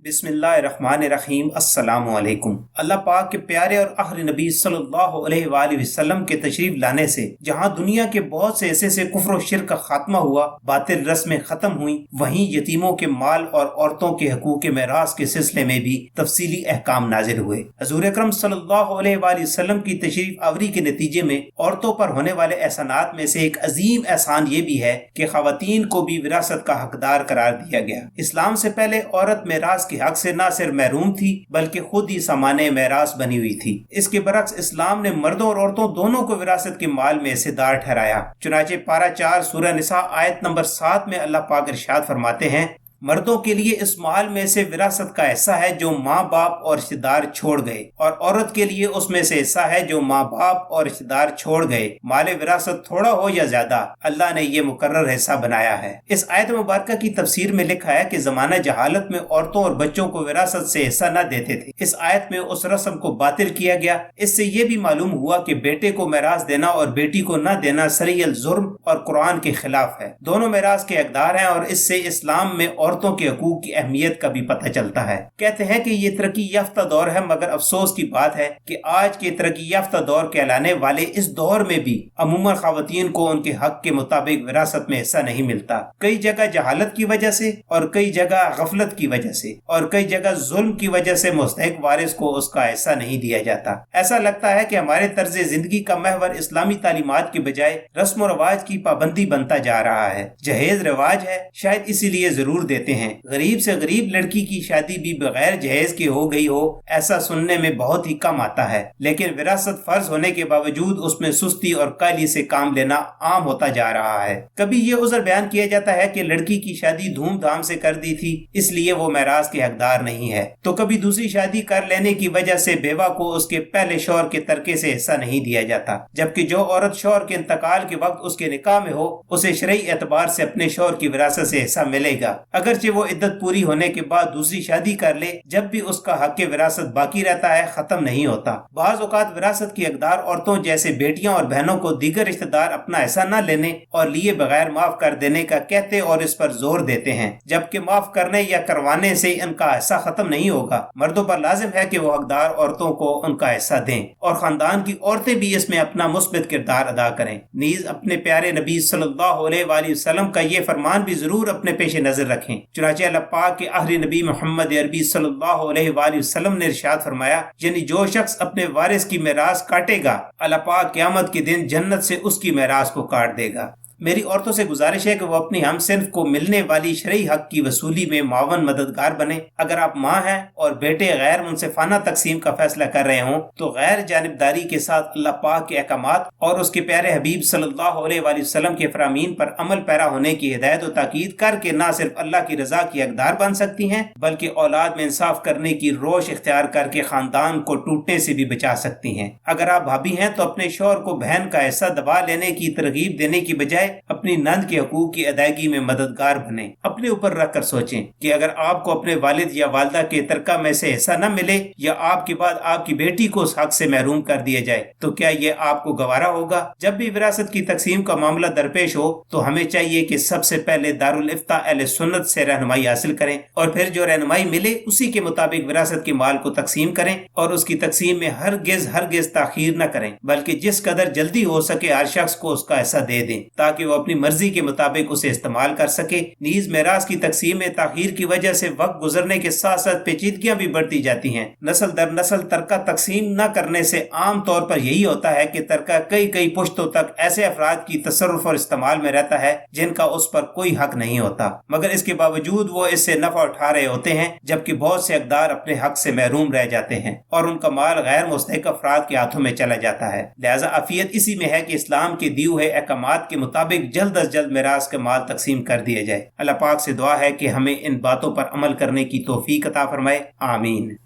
बिस्मिल्लाहिर्रहमानिर्रहीम। अस्सलाम वालेकुम। अल्लाह पाक के प्यारे और आखिरी नबी सल्लल्लाहु अलैहि वसल्लम के तशरीफ लाने से जहाँ दुनिया के बहुत से ऐसे से कुफ्र और शिर्क का खात्मा हुआ, बातिल रस्में खत्म हुई, वहीं यतीमों के माल और औरतों के हकूक मेरास के सिलसिले में भी तफसीली अहकाम नाजिल हुए। हजूर अकरम सल्लल्लाहु अलैहि वसल्लम की तशरीफ आवरी के नतीजे में औरतों पर होने वाले एहसानात में से एक अजीम एहसान ये भी है कि खवातीन को भी विरासत का हकदार करार दिया गया। इस्लाम से पहले औरत मेरास के हक से न सिर्फ महरूम थी बल्कि खुद ही सामाने मेरास बनी हुई थी। इसके बरक्स इस्लाम ने मर्दों और औरतों दोनों को विरासत के माल में हिस्सेदार ठहराया। चुनाचे पारा 4 सूरह निसा आयत नंबर 7 में अल्लाह पाक इरशाद फरमाते हैं, मर्दों के लिए इस माल में से विरासत का हिस्सा है जो माँ बाप और रिश्तेदार छोड़ गए, और औरत के लिए उसमें से हिस्सा है जो माँ बाप और रिश्तेदार छोड़ गए। माले विरासत थोड़ा हो या ज्यादा, अल्लाह ने ये मुकर्रर हिस्सा बनाया है। इस आयत मुबारक की तफसीर में लिखा है कि जमाना जहालत में औरतों और बच्चों को विरासत से हिस्सा न देते थे। इस आयत में उस रस्म को बातिल किया गया। इससे ये भी मालूम हुआ कि बेटे को मेरास देना और बेटी को न देना सरीअल जुर्म और कुरान के खिलाफ है। दोनों मेरास के हकदार हैं और इससे इस्लाम में औरतों के हकूक की अहमियत का भी पता चलता है। कहते हैं कि ये तरक्की याफ्ता दौर है, मगर अफसोस की बात है कि आज के तरक्की याफ्ता दौर कहलाने वाले इस दौर में भी अमूमन खवातीन को उनके हक के मुताबिक विरासत में हिस्सा नहीं मिलता। कई जगह जहालत की वजह से, और कई जगह गफलत की वजह से, और कई जगह जुल्म की वजह से मुस्तहिक वारिस को उसका हिस्सा नहीं दिया जाता। ऐसा लगता है कि हमारे तर्ज जिंदगी का महवर इस्लामी तालीमात के बजाय रस्म रवाज की पाबंदी बनता जा रहा है। जहेज रिवाज है, शायद इसीलिए जरूर देते हैं। गरीब से गरीब लड़की की शादी भी बगैर जहेज के हो गई हो, ऐसा सुनने में बहुत ही कम आता है, लेकिन विरासत फर्ज होने के बावजूद उसमें सुस्ती और कायली से काम लेना आम होता जा रहा है। कभी ये उज़र बयान किया जाता है कि लड़की की शादी धूमधाम से कर दी थी इसलिए वो मेरास के हकदार नहीं है, तो कभी दूसरी शादी कर लेने की वजह से बेवा को उसके पहले शौहर के तरके से हिस्सा नहीं दिया जाता, जबकि जो औरत शौहर के इंतकाल के वक्त उसके निकाह में हो उसे शरई एतबार से अपने शौहर की विरासत से हिस्सा मिलेगा। अगरचे वो इद्दत पूरी होने के बाद दूसरी शादी कर ले, जब भी उसका हक विरासत बाकी रहता है, खत्म नहीं होता। बाज़ औक़ात विरासत की हकदार औरतों जैसे बेटियां और बहनों को दीगर रिश्तेदार अपना हिस्सा न लेने और लिए बगैर माफ कर देने का कहते और इस पर जोर देते हैं, जबकि माफ करने या करवाने से इनका हिस्सा खत्म नहीं होगा। मर्दों पर लाजिम है कि वो हकदार औरतों को उनका हिस्सा दें और खानदान की औरतें भी इसमें अपना मुस्बित किरदार अदा करें। नीज अपने प्यारे नबी सल्लल्लाहु अलैहि वसल्लम का ये फरमान भी जरूर अपने पेश नजर रखें। चुनाचे अल्लाह पाक के आखिरी नबी मोहम्मद अरबी सल्लल्लाहु अलैहि वसल्लम ने इरशाद फरमाया, यानी जो शख्स अपने वारिस की मेरास काटेगा, अल्लाह पाक क़यामत के दिन जन्नत से उसकी मेरास को काट देगा। मेरी औरतों से गुजारिश है कि वो अपनी हम सिर्फ को मिलने वाली शरई हक की वसूली में मावन मददगार बने। अगर आप माँ हैं और बेटे गैर मुनसिफाना तकसीम का फैसला कर रहे हों तो गैर जानिबदारी के साथ अल्लाह पाक के अहकामात और उसके प्यारे हबीब सल्लल्लाहु अलैहि वसल्लम के फरामीन पर अमल पैरा होने की हिदायत और ताकीद करके न सिर्फ अल्लाह की रजा की हकदार बन सकती हैं, बल्कि औलाद में इंसाफ करने की रोश इख्तियार करके खानदान को टूटने से भी बचा सकती हैं। अगर आप भाभी हैं तो अपने शौहर को बहन का हिस्सा दबा लेने की तरगीब देने की बजाय अपनी नंद के हकूक की अदायगी में मददगार बने। अपने ऊपर रख कर सोचें कि अगर आपको अपने वालिद या वालदा के तरका में से हिस्सा न मिले या आपके बाद आपकी बेटी को उस हक से महरूम कर दिया जाए तो क्या ये आपको गवारा होगा? जब भी विरासत की तकसीम का मामला दरपेश हो तो हमें चाहिए कि सबसे पहले दारुल इफ्ता अहले सुन्नत से रहनुमाई हासिल करें और फिर जो रहनुमाई मिले उसी के मुताबिक विरासत के माल को तकसीम करें और उसकी तकसीम में हरगिज ताखीर न करें, बल्कि जिस कदर जल्दी हो सके हर शख्स को उसका हिस्सा दे दें ताकि वो अपनी मर्जी के मुताबिक उसे इस्तेमाल कर सके। नीज मेरास की तकसीम में ताखीर की वजह से वक्त गुजरने के साथ साथ पेचीदगियां भी बढ़ती जाती हैं। नस्ल दर नस्ल तरका तकसीम न करने से आम तौर पर यही होता है कि तरका कई पुश्तों तक ऐसे अफराद की तसर्रुफ और इस्तेमाल में रहता है जिनका उस पर कोई हक नहीं होता, मगर इसके बावजूद वो इससे नफा उठा रहे होते हैं, जबकि बहुत से हकदार अपने हक से महरूम रह जाते हैं और उनका माल गैर मुस्तहिक अफराद के हाथों में चला जाता है। लिहाजा आफियत इसी में है कि इस्लाम के दिए हुए अहकामात के मुताबिक जल्द अज जल्द मेरास का माल तकसीम कर दिया जाए। अल्लाह पाक से दुआ है कि हमें इन बातों पर अमल करने की तौफीक अता फरमाए। आमीन।